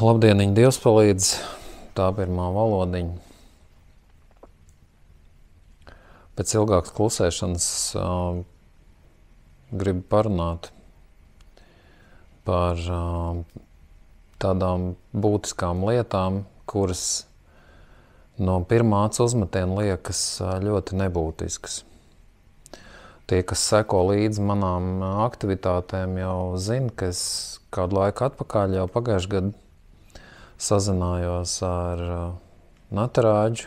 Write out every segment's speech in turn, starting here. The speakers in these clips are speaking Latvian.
Labdieniņ, Dievs palīdz, tā pirmā valodiņa. Pēc ilgākas klusēšanas gribu parunāt par tādām būtiskām lietām, kuras no pirmā acu uzmetiena liekas ļoti nebūtiskas. Tie, kas seko līdz manām aktivitātēm, jau zina, ka es kādu laiku atpakaļ, jau pagājušajā gadā, sazinājos ar Natarādžu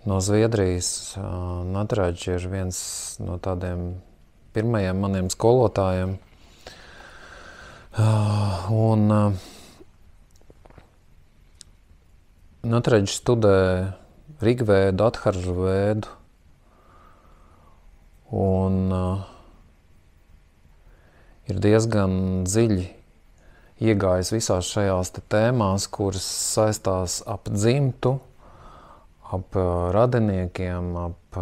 no Zviedrijas. Natarādžs ir viens no tādiem pirmajiem maniem skolotājiem. Natarādžs studē Rigvēdu, Atharvavēdu un ir diezgan dziļi iegājis visās šajās tēmās, kuras saistās ap dzimtu, ap radiniekiem, ap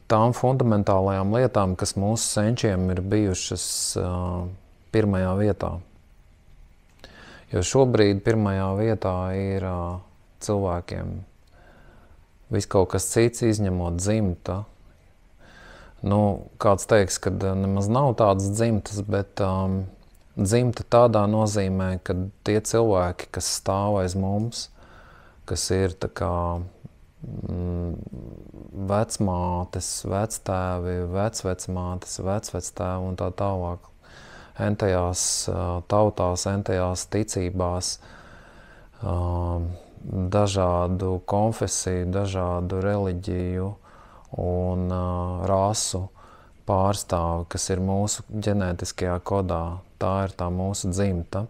tām fundamentālajām lietām, kas mūsu senčiem ir bijušas pirmajā vietā. Jo šobrīd pirmajā vietā ir cilvēkiem viss kaut kas cits, izņemot dzimta. Kāds teiks, ka nemaz nav tādas dzimtas, bet dzimta tādā nozīmē, ka tie cilvēki, kas stāv aiz mums, kas ir tā kā vecmātes, vectēvi, vecvecmātes, vecvectēvi un tā tālāk, entajās tautās, entajās ticībās, dažādu konfesiju, dažādu reliģiju un rasu pārstāvi, kas ir mūsu ģenētiskajā kodā. Tā ir tā mūsu dzimta.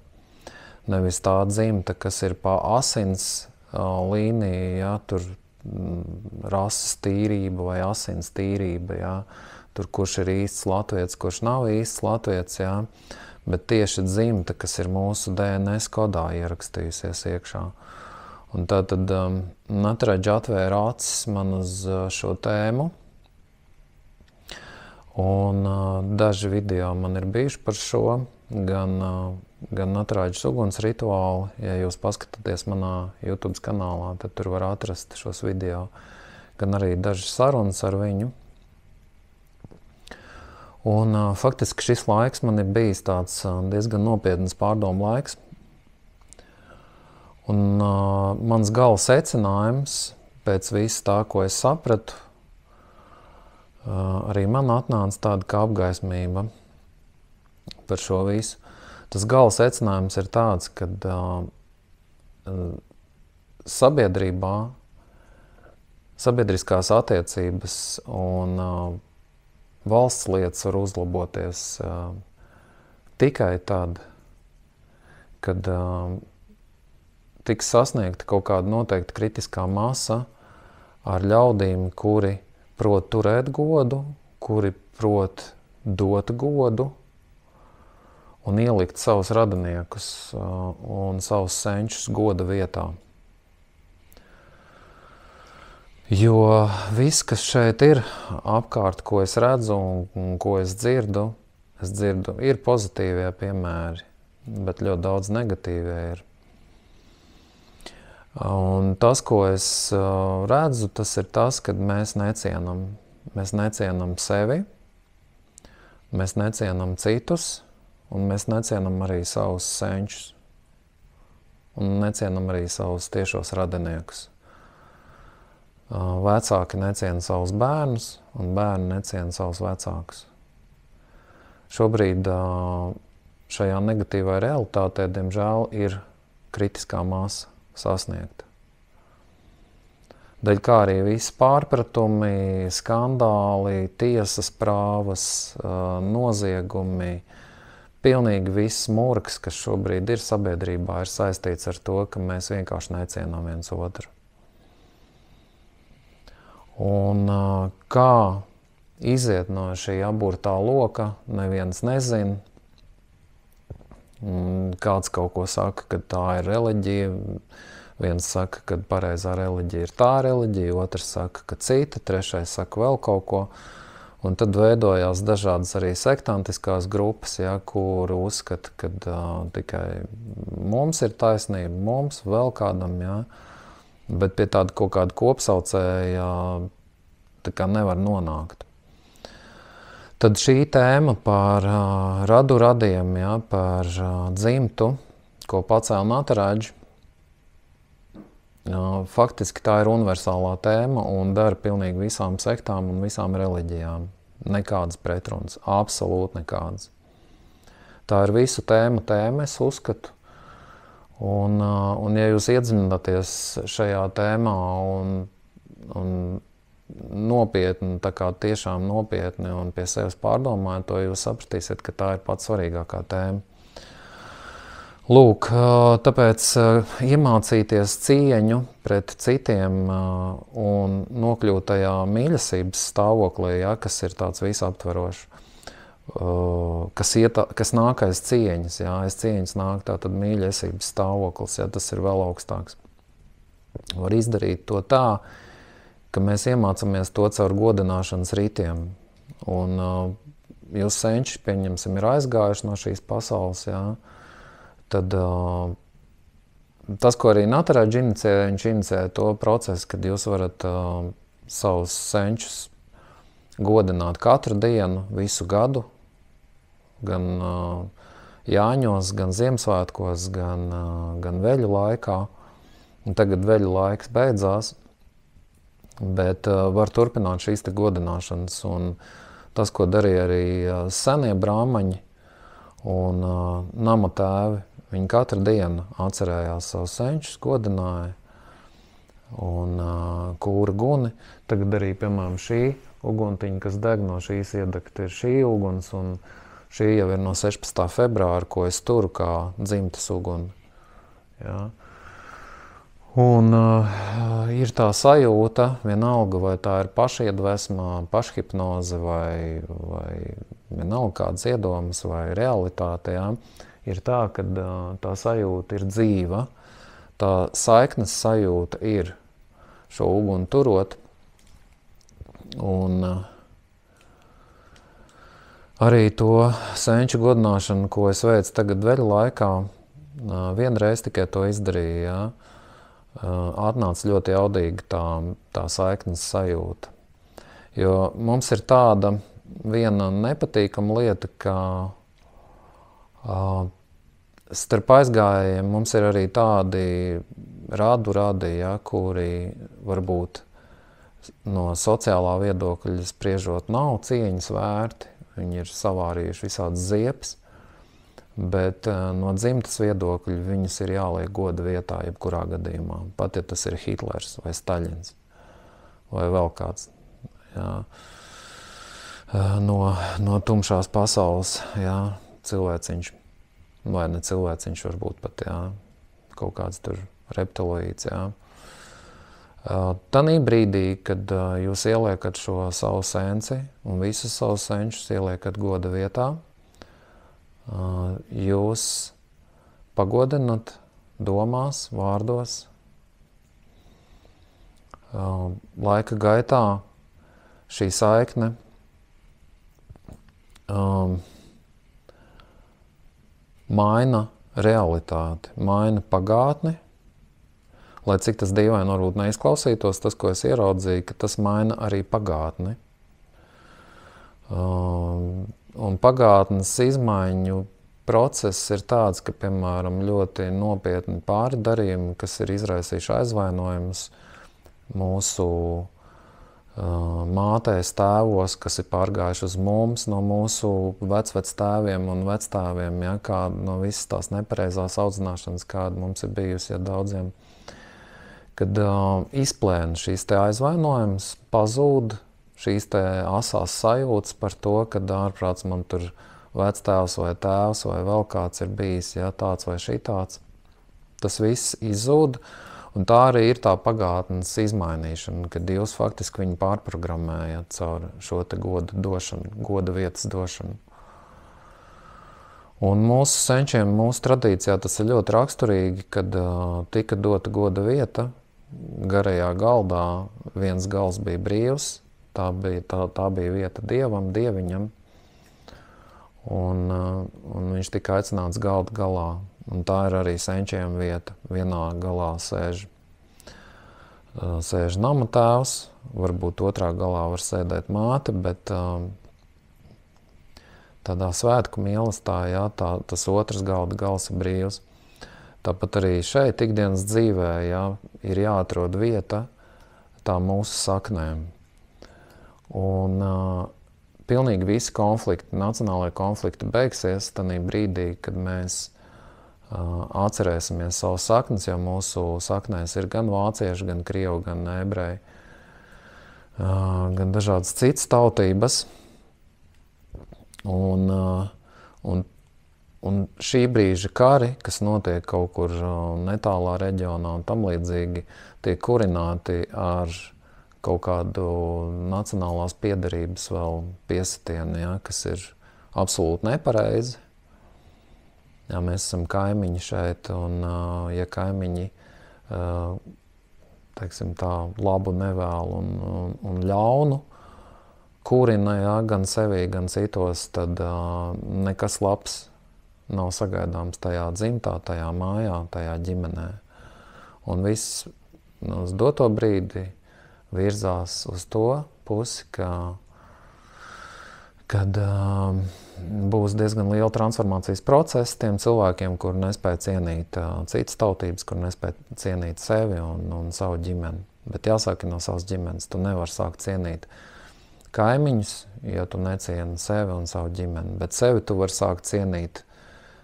Nevis tā dzimta, kas ir pa asins līniju, ja, tur rases tīrība vai asins tīrība, ja, tur kurš ir īsts latvietis, kurš nav īsts latvietis, ja, bet tieši dzimta, kas ir mūsu DNS kodā ierakstījusies iekšā. Un tātad Natarādža atvēra acis man uz šo tēmu. Un daži video man ir bijuši par šo, gan Natarādžas uguns rituāli. Ja jūs paskatāties manā YouTube kanālā, tad tur var atrast šos video, gan arī dažas sarunas ar viņu. Un faktiski šis laiks man ir bijis tāds diezgan nopietns pārdomu laiks. Un mans gala secinājums pēc visa tā, ko es sapratu, arī man atnāca tāda kā apgaismība par šo visu. Tas gala secinājums ir tāds, ka sabiedrībā, sabiedriskās attiecības un valsts lietas var uzlaboties tikai tad, kad tiks sasniegta kaut kāda noteikta kritiskā masa ar ļaudīm, kuri prot turēt godu, kuri prot dot godu un ielikt savus radiniekus un savus senčus goda vietā. Jo viss, kas šeit ir apkārt, ko es redzu un ko es dzirdu, ir pozitīvie piemēri, bet ļoti daudz negatīvie ir. Un tas, ko es redzu, tas ir tas, ka mēs necienam sevi, mēs necienam citus, un mēs necienam arī savus senčus, un necienam arī savus tiešos radiniekus. Vecāki neciena savus bērnus, un bērni neciena savus vecākus. Šobrīd šajā negatīvā realitātē, diemžēl, ir kritiskā masa sasniegta. Daļ kā arī visi pārpratumi, skandāli, tiesas prāvas, noziegumi, pilnīgi viss murgs, kas šobrīd ir sabiedrībā, ir saistīts ar to, ka mēs vienkārši necienām viens otru. Un kā iziet no šī aburtā loka, neviens nezina. Kāds kaut ko saka, ka tā ir reliģija, viens saka, ka pareizā reliģija ir tā reliģija, otrs saka, ka cita, trešais saka vēl kaut ko. Un tad veidojās dažādas arī sektantiskās grupas, ja, kur uzskata, ka tikai mums ir taisnība, mums vēl kādam, ja, bet pie tāda kaut kāda kopsaucēja tā kā nevar nonākt. Tad šī tēma par radu radiem, ja, par dzimtu, ko pacēla Nataraģi, faktiski tā ir universālā tēma un dara pilnīgi visām sektām un visām reliģijām. Nekādas pretrunas, absolūti nekādas. Tā ir visu tēma, es uzskatu. Un ja jūs iedziļināties šajā tēmā un nopietni, tā kā tiešām nopietni un pie sevis pārdomājot, to jūs sapratīsiet, ka tā ir pats svarīgākā tēma. Lūk, tāpēc iemācīties cieņu pret citiem un nokļūt tajā mīlestības stāvoklī, ja, kas ir tāds visaptverošs, kas nāk aiz cieņas, ja, aiz cieņas nāk tātad mīlestības stāvoklis, ja, tas ir vēl augstāks. Var izdarīt to tā, ka mēs iemācāmies to caur godināšanas rītiem. Un jūs senči, pieņemsim, ir aizgājuši no šīs pasaules, ja, tad tas, ko arī Nataraģi inicēja, viņš inicēja to procesu, kad jūs varat savus senčus godināt katru dienu, visu gadu, gan Jāņos, gan Ziemassvētkos, gan veļu laikā. Un tagad veļu laiks beidzās, bet var turpināt šīs te godināšanas. Un tas, ko darīja arī senie brāmaņi un nama tēvi, viņi katru dienu atcerējās savus senčus, godināja un kūra guni. Tagad arī, piemēram, šī uguntiņa, kas deg no šīs iedegta, ir šī uguns, un šī jau ir no 16. februāra, ko es turu kā dzimtes uguni. Ja. Un ir tā sajūta, vienalga, vai tā ir pašiedvesma, pašhipnoze vai vienalga kādas iedomas vai realitāte, ja, ir tā, ka tā sajūta ir dzīva, tā saiknes sajūta ir šo uguni turot. Un arī to senču godināšanu, ko es veicu tagad veļu laikā, vienreiz tikai to izdarīju, ja, atnāca ļoti jaudīga tā saiknes sajūta. Jo mums ir tāda viena nepatīkama lieta, ka starp aizgājējiem mums ir arī tādi radi, ja, kuri varbūt no sociālā viedokļa spriežot nav cieņas vērti, viņi ir savārījuši visādas ziepes, bet no dzimtas viedokļa viņus ir jāliek goda vietā jebkurā gadījumā, pat ja tas ir Hitlers vai Staļins vai vēl kāds, ja, no tumšās pasaules, ja, cilvēciņš. Vai ne cilvēciņš, varbūt pat, jā, kaut kāds tur reptiloīds, jā. Tanī brīdī, kad jūs ieliekat šo savu senci un visus savus senčus ieliekat goda vietā, jūs pagodinat domās, vārdos. Laika gaitā šī saikne maina realitāti, maina pagātni, lai cik tas dīvaini varbūt neizklausītos, tas, ko es ieraudzīju, ka tas maina arī pagātni. Un pagātnes izmaiņu process ir tāds, ka, piemēram, ļoti nopietni pārdarījumi, kas ir izraisījuši aizvainojumus mūsu mātēs, tēvos, kas ir pārgājuši uz mums, no mūsu vectēviem un vectēviem, ja, kā no visas tās nepareizās audzināšanas, kāda mums ir bijusi, ja daudziem, kad izplēna šīs te aizvainojumus, pazūd šīs te asās sajūtas par to, ka ārprāts man tur vectēvs vai tēvs vai vēl kāds ir bijis, ja, tāds vai šitāds. Tas viss izzūd. Un tā arī ir tā pagātnes izmainīšana, kad jūs faktiski viņu pārprogrammējat caur šo te goda došanu, goda vietas došanu. Un mūsu senčiem, mūsu tradīcijā tas ir ļoti raksturīgi, kad tika dota goda vieta, garajā galdā viens gals bija brīvs, Tā bija vieta dievam, dieviņam, un viņš tika aicināts galda galā. Un tā ir arī senčiem vieta. Vienā galā sēž nama tēvs, varbūt otrā galā var sēdēt māte, bet tādā svētku mīlestā, tas otrs galda gals ir brīvs. Tāpat arī šeit ikdienas dzīvē, ir jāatrod vieta tā mūsu saknēm. Un pilnīgi visi konflikti, nacionālajie konflikti beigsies tanī brīdī, kad mēs atcerēsimies savus saknes, jo mūsu saknēs ir gan vācieši, gan krievi, gan ebreji, gan dažādas citas tautības. Un šī brīža kari, kas notiek kaut kur netālā reģionā un tam līdzīgi, tiek kurināti ar kaut kādu nacionālās piederības vēl piesitienu, kas ir absolūti nepareizi. Mēs esam kaimiņi šeit, un ja kaimiņi, teiksim tā, labu nevēlu un ļaunu kurina, gan sevī, gan citos, tad nekas labs nav sagaidāms tajā dzimtā, tajā mājā, tajā ģimenē. Un viss uz doto brīdi virzās uz to pusi, kad būs diezgan liela transformācijas procesa tiem cilvēkiem, kur nespēja cienīt citas tautības, kur nespēja cienīt sevi un savu ģimeni. Bet jāsāk no savas ģimenes. Tu nevari sākt cienīt kaimiņus, ja tu necieni sevi un savu ģimeni. Bet sevi tu vari sākt cienīt,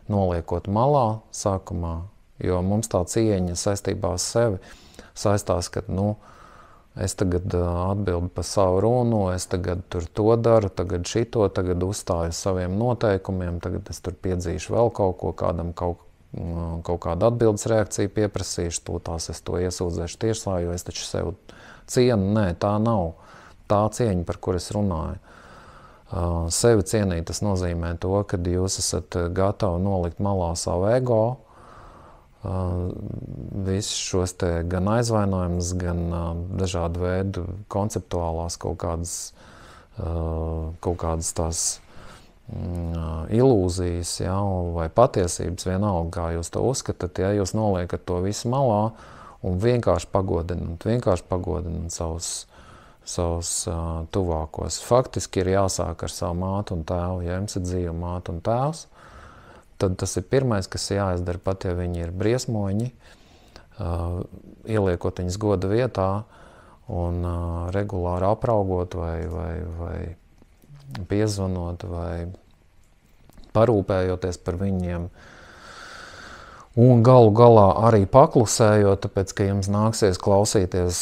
noliekot malā sākumā, jo mums tā cieņa saistībā ar sevi saistās, ka, es tagad atbildu par savu runu, es tagad tur to daru, tagad šito, tagad uzstāju saviem noteikumiem, tagad es tur piedzīšu vēl kaut ko, kādam kaut kādu atbildes reakciju pieprasīšu, tūlīt es to iesūdzēšu tieslā, jo es taču sev cienu. Nē, tā nav tā cieņa, par kur es runāju. Sevi cienīt, tas nozīmē to, ka jūs esat gatavi nolikt malā savu ego, visus šos te gan aizvainojumus, gan dažādu veidu konceptuālās kaut kādas tās ilūzijas, vai patiesības, vienalga, kā jūs to uzskatāt, jūs noliekat to visu malā un vienkārši pagodināt savus tuvākos. Faktiski ir jāsāk ar savu mātu un tēvu. Ja jums ir dzīva māte un tēvs, tad tas ir pirmais, kas jāizdara, pat ja viņi ir briesmoņi, ieliekot viņus goda vietā un regulāri apraugot vai piezvanot vai parūpējoties par viņiem. Un galu galā arī paklusējot, tāpēc, ka jums nāksies klausīties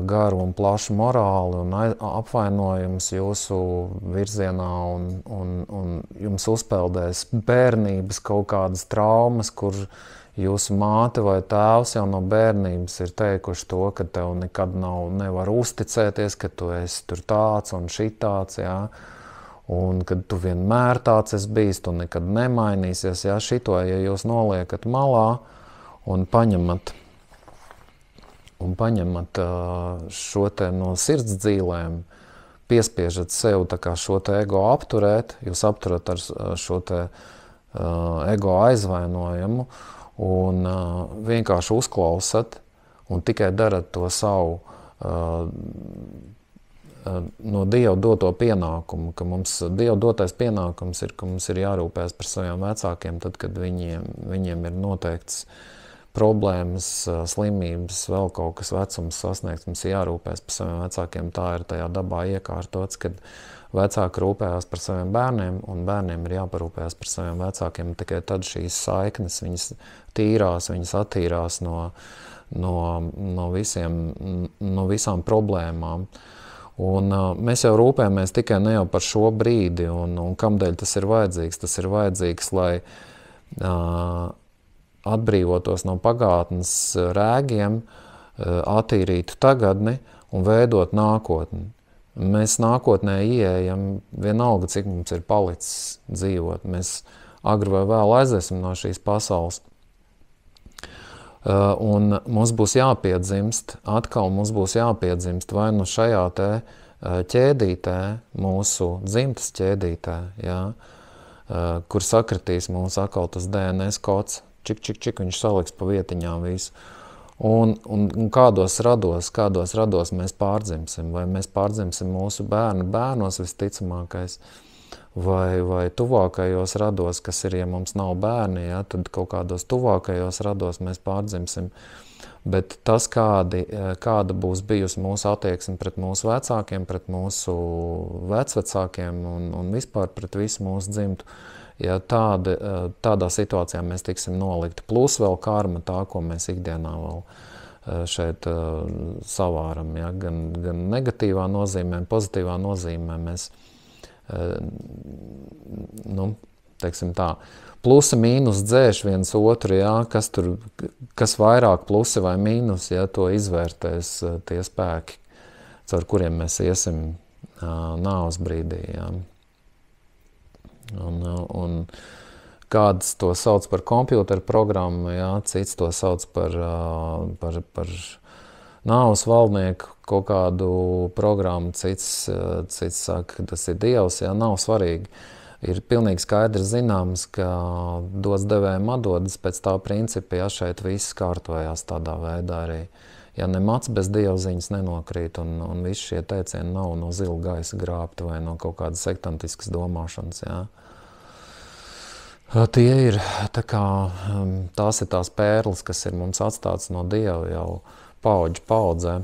garu un plašu morāli un apvainojums jūsu virzienā un jums uzpeldēs bērnības kaut kādas traumas, kur jūsu māte vai tēvs jau no bērnības ir teikuši to, ka tev nekad nevar uzticēties, ka tu esi tur tāds un šitāds, un kad tu vienmēr tāds esi bijis, tu nekad nemainīsies, šito, ja jūs noliekat malā un paņemat šo te no sirds dzīlēm, piespiežat sev tā kā šo te ego apturēt, jūs apturat ar šo te ego aizvainojumu un vienkārši uzklausat un tikai darat to savu no Dieva doto pienākumu, ka mums Dieva dotais pienākums ir, ka mums ir jārūpēs par saviem vecākiem, tad, kad viņiem ir noteikts problēmas, slimības, vēl kaut kas vecums sasniegts, mums ir jārūpēs par saviem vecākiem. Tā ir tajā dabā iekārtots, kad vecāki rūpējās par saviem bērniem, un bērniem ir jāparūpējās par saviem vecākiem. Tikai tad šīs saiknes, viņas tīrās, viņas attīrās no visām problēmām. Un mēs jau rūpējamies tikai ne jau par šo brīdi, un kamdēļ tas ir vajadzīgs. Tas ir vajadzīgs, lai atbrīvotos no pagātnes rēgiem, attīrītu tagadni un veidot nākotni. Mēs nākotnē ieejam vienalga, cik mums ir palicis dzīvot. Mēs agri vai vēl aiziesim no šīs pasaules. Un mums būs jāpiedzimst, atkal mums būs jāpiedzimst vai nu šajā te ķēdītē, mūsu dzimtas ķēdītē, jā, kur sakritīs mums atkal tas DNS kods, čik, viņš saliks pa vietiņām visu. Un kādos rados mēs pārdzimsim, vai mēs pārdzimsim mūsu bērnu bērnos visticamākais, vai tuvākajos rados, kas ir, ja mums nav bērni, ja, tad kaut kādos tuvākajos rados mēs pārdzimsim. Bet tas, kāda būs bijusi mūsu attieksme pret mūsu vecākiem, pret mūsu vecvecākiem un vispār pret visu mūsu dzimtu, ja tādā situācijā mēs tiksim nolikti. Plus vēl karma tā, ko mēs ikdienā vēl šeit savāram, ja, gan negatīvā nozīmē, pozitīvā nozīmē mēs, teiksim tā, plusi mīnus dzēš viens otru, jā, kas vairāk plusi vai mīnus, ja, to izvērtēs tie spēki, caur kuriem mēs iesim nāves brīdī. Jā. Un kāds to sauc par kompjūteru programmu, jā, cits to sauc par nāves valdnieku kaut kādu programmu, cits saka, ka tas ir Dievs, jā, nav svarīgi. Ir pilnīgi skaidrs zināms, ka dos devējiem atdodas pēc tā principa, ja šeit viss kārtojās tādā veidā arī. Ja ne mats bez dievziņas nenokrīt un visi šie teicieni nav no zila gaisa grābti vai no kaut kādas sektantiskas domāšanas, jā. Tie ir, tās ir tās pērles, kas ir mums atstātas no Dieva jau paudžu paudzē.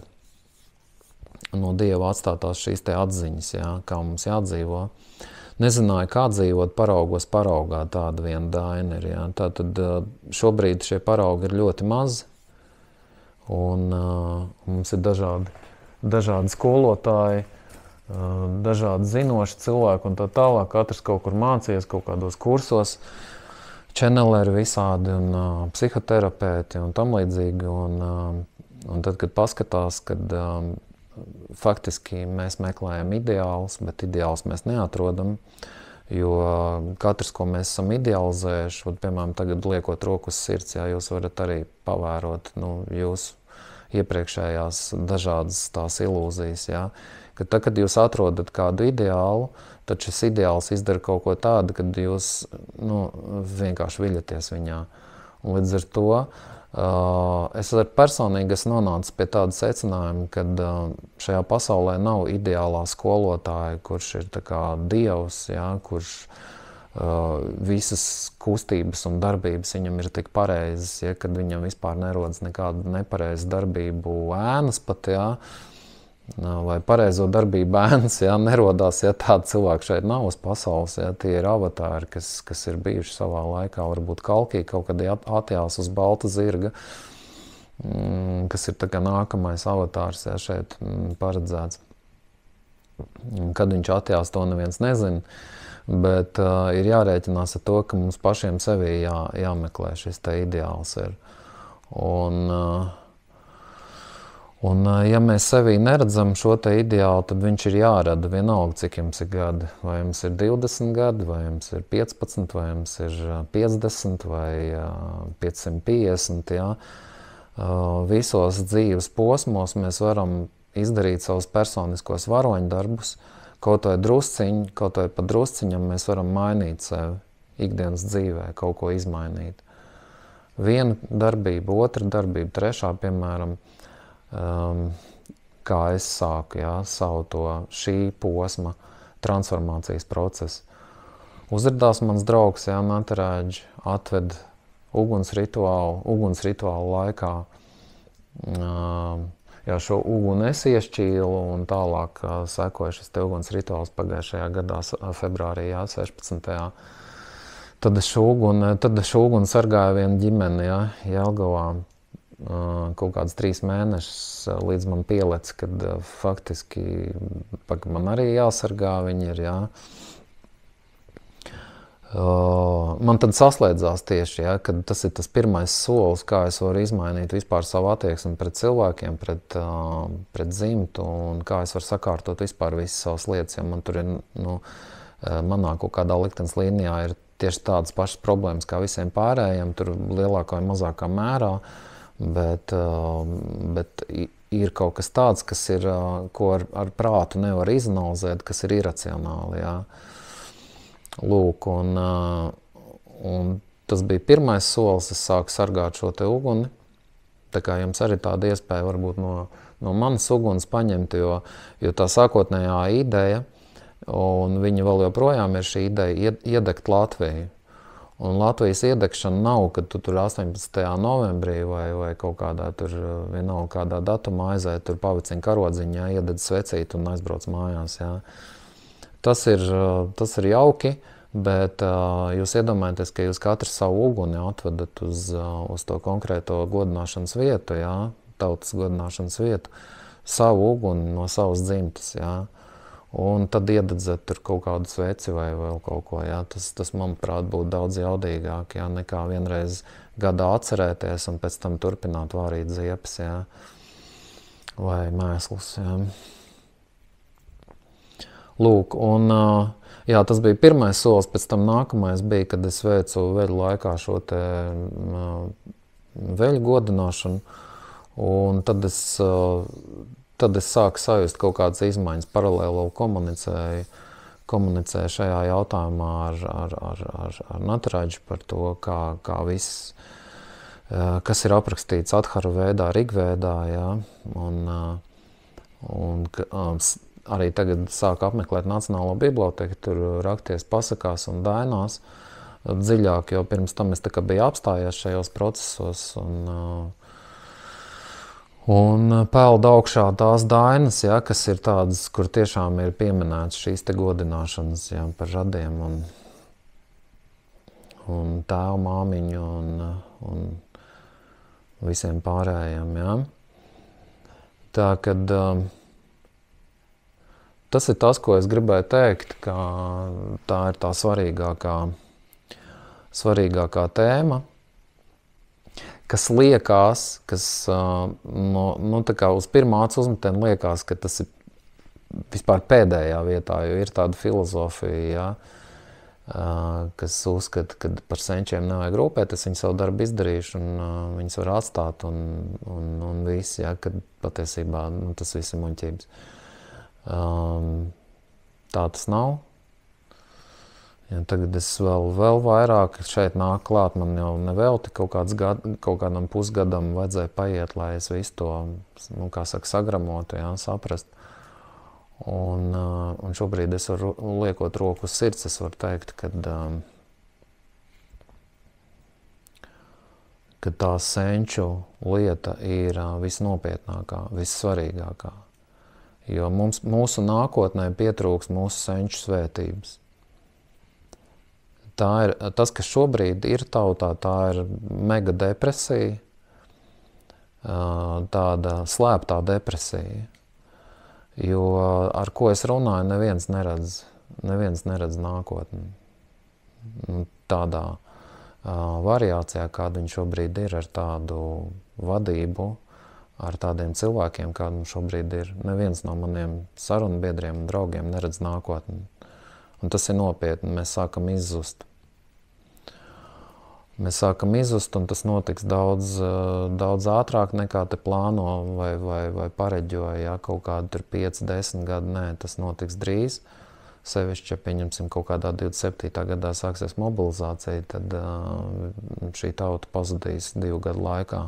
No Dieva atstātās šīs te atziņas, jā, kā mums jādzīvo. Nezināju, kā dzīvot, paraugos paraugā, tāda viena daina ir. Jā. Tātad šobrīd šie paraugi ir ļoti mazi, un mums ir dažādi skolotāji, dažādi zinoši cilvēki un tā tālāk. Katrs kaut kur mācījies, kaut kādos kursos, čeneleri visādi un psihoterapeiti un tam līdzīgi. Un tad, kad paskatās, kad faktiski mēs meklējam ideālus, bet ideālus mēs neatrodam, jo katrs, ko mēs esam idealizējuši, piemēram, tagad liekot roku uz sirds, jā, jūs varat arī pavērot jūsu iepriekšējās dažādas tās ilūzijas, jā, ka tad, kad jūs atrodat kādu ideālu, tad šis ideāls izdara kaut ko tādu, kad jūs vienkārši viļaties viņā. Un līdz ar to es personīgi nonācu pie tāda secinājuma, ka šajā pasaulē nav ideālā skolotāja, kurš ir tā kā Dievs, jā, kurš visas kustības un darbības viņam ir tik pareizas, ja, kad viņam vispār nerodas nekāda nepareiza darbību ēnas pat, jā, vai pareizo darbību ēnas, ja, nerodās, ja tāda cilvēka šeit nav uz pasaules, ja, tie ir avatāri, kas ir bijuši savā laikā, varbūt Kalkī kaut kad atjās uz balta zirga, kas ir tā kā nākamais avatārs, ja, šeit paredzēts. Kad viņš atjās, to neviens nezina, bet ir jārēķinās ar to, ka mums pašiem sevī jāmeklē šis te ideāls ir. Un ja mēs sevī neredzam šo te ideālu, tad viņš ir jārada vienalga, cik jums ir gadi. Vai jums ir 20 gadi, vai jums ir 15, vai jums ir 50, vai 550, jā. Visos dzīves posmos mēs varam izdarīt savus personiskos varoņdarbus, kaut vai drusciņu, kaut vai pa drusciņam mēs varam mainīt sevi ikdienas dzīvē, kaut ko izmainīt. Viena darbība, otra darbība, trešā, piemēram, kā es sāku, jā, savu to šī posma transformācijas procesu. Uzradās mans draugs, jā, Natarēģi, atved uguns rituālu laikā. Jā, šo uguni es iešķīlu un tālāk sekoja šis te uguns rituāls pagājušajā gadā, februārī, jā, 16. Tad es šo uguni sargāju vienu ģimeni, jā, Jelgavā. Kaut kāds 3 mēnešus līdz man pielec, kad faktiski man arī jāsargā viņi ir, jā. Man tad saslēdzās tieši, jā, kad tas ir tas pirmais solis, kā es varu izmainīt vispār savu attieksmi pret cilvēkiem, pret dzimtu un kā es varu sakārtot vispār visas savas lietas, ja man tur ir, manā kaut kādā liktenes līnijā ir tieši tādas pašas problēmas kā visiem pārējiem, tur lielākā vai mazākā mērā. Bet ir kaut kas tāds, kas ir, ko ar prātu nevar izanalizēt, kas ir iracionāli, jā. Lūk, un tas bija pirmais solis, es sāku sargāt šo te uguni. Tā kā jums arī tāda iespēja varbūt no manas uguns paņemt, jo tā sākotnējā ideja, un viņa vēl joprojām ir šī ideja iedegt Latviju. Un Latvijas iedegšana nav, kad tu tur 18. novembrī vai kaut kādā tur vienalga kādā datumā aiziet, tur pavicina karodziņu, jā, iededz svecīt un aizbrauc mājās, jā. Tas ir jauki, bet jūs iedomājaties, ka jūs katru savu uguni atvedat uz to konkrēto godināšanas vietu, jā, tautas godināšanas vietu, savu uguni no savas dzimtas, jā. Un tad iededzat tur kaut kādu sveci vai vēl kaut ko, jā. Tas manuprāt, būtu daudz jaudīgāk, jā, nekā vienreiz gadā atcerēties un pēc tam turpināt vārīt ziepes, jā, vai mēslus, jā. Lūk, un jā, tas bija pirmais solis, pēc tam nākamais bija, kad es veicu veļu laikā šo te veļu godināšanu, un tad es sāku sajust kaut kādas izmaiņas, paralēli komunicēju šajā jautājumā ar Nataraģu par to, kā viss, kas ir aprakstīts Adharu vēdā, Rigvēdā, jā, un arī tagad sāku apmeklēt Nacionālo biblioteku, tur rakties pasakās un dainās dziļāk, jo pirms tam es tā kā biju apstājies šajos procesos, un peld augšā tās dainas, ja, kas ir tādas, kur tiešām ir pieminēts šīs te godināšanas, ja, par radiem un tēvu, māmiņu un visiem pārējiem. Ja. Tā, kad tas ir tas, ko es gribēju teikt, ka tā ir tā svarīgākā tēma, kas liekas, tā kā uz pirmā acu uzmetiena liekas, ka tas ir vispār pēdējā vietā, jo ir tāda filozofija, ja, kas uzskata, ka par senčiem nevajag rūpēties, viņi savu darbu izdarījuši un viņus var atstāt un viss, ja, kad patiesībā tas viss ir muļķības. Tā tas nav. Ja, tagad es vēl vairāk šeit nāk klāt, man jau nevelti kaut kādam pusgadam vajadzēja paiet, lai es visu to, sagramotu, ja, saprast. Un šobrīd es varu, liekot roku uz sirds, es varu teikt, ka tā senču lieta ir visnopietnākā, vissvarīgākā. Jo mūsu nākotnē pietrūks mūsu senču svētības. Tas, kas šobrīd ir tautā, tā ir mega depresija, tāda slēptā depresija. Jo ar ko es runāju, neviens neredz nākotni. Tādā variācijā, kāda viņa šobrīd ir, ar tādu vadību, ar tādiem cilvēkiem, kāda mums šobrīd ir. Neviens no maniem sarunbiedriem un draugiem neredz nākotni. Un tas ir nopietni, mēs sākam izzust. Mēs sākam izzust, un tas notiks daudz ātrāk nekā te plāno vai pareģoja, ja, kaut kādi tur 5-10 gadi. Nē, tas notiks drīz. Sevišķi, ja pieņemsim kaut kādā 27. gadā sāksies mobilizācija, tad šī tauta pazudīs 2 gadu laikā.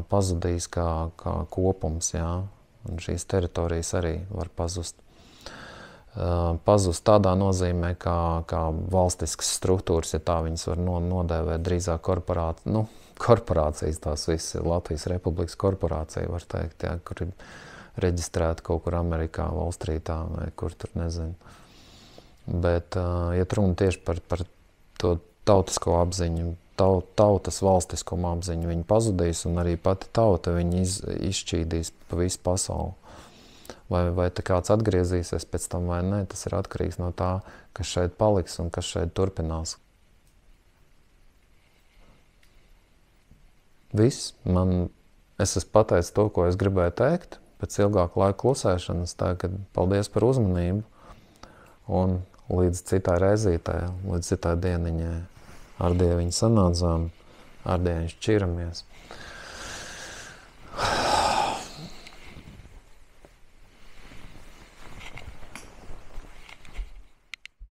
Pazudīs kā kopums, ja, un šīs teritorijas arī var pazust. Pazust tādā nozīmē, kā valstiskas struktūras, ja tā viņas var nodēvēt drīzāk korporācijas, tās visas ir Latvijas Republikas korporācija, var teikt, ja, kur ir reģistrēta kaut kur Amerikā, Wallstreetā vai kur tur nezinu. Bet, ja runa tieši par to tautisko apziņu, tautas valstiskuma apziņu, viņi pazudīs, un arī pati tauta viņi izšķīdīs pa visu pasauli. Vai te kāds atgriezīsies pēc tam vai ne, tas ir atkarīgs no tā, kas šeit paliks un kas šeit turpinās. Viss. Es esmu pateicis to, ko es gribēju teikt, pēc ilgāka laika klusēšanas, tā, kad paldies par uzmanību un līdz citai reizītē, līdz citai dieniņai. Ar Dieviņu sanādzām, ar Dieviņu šķiramies.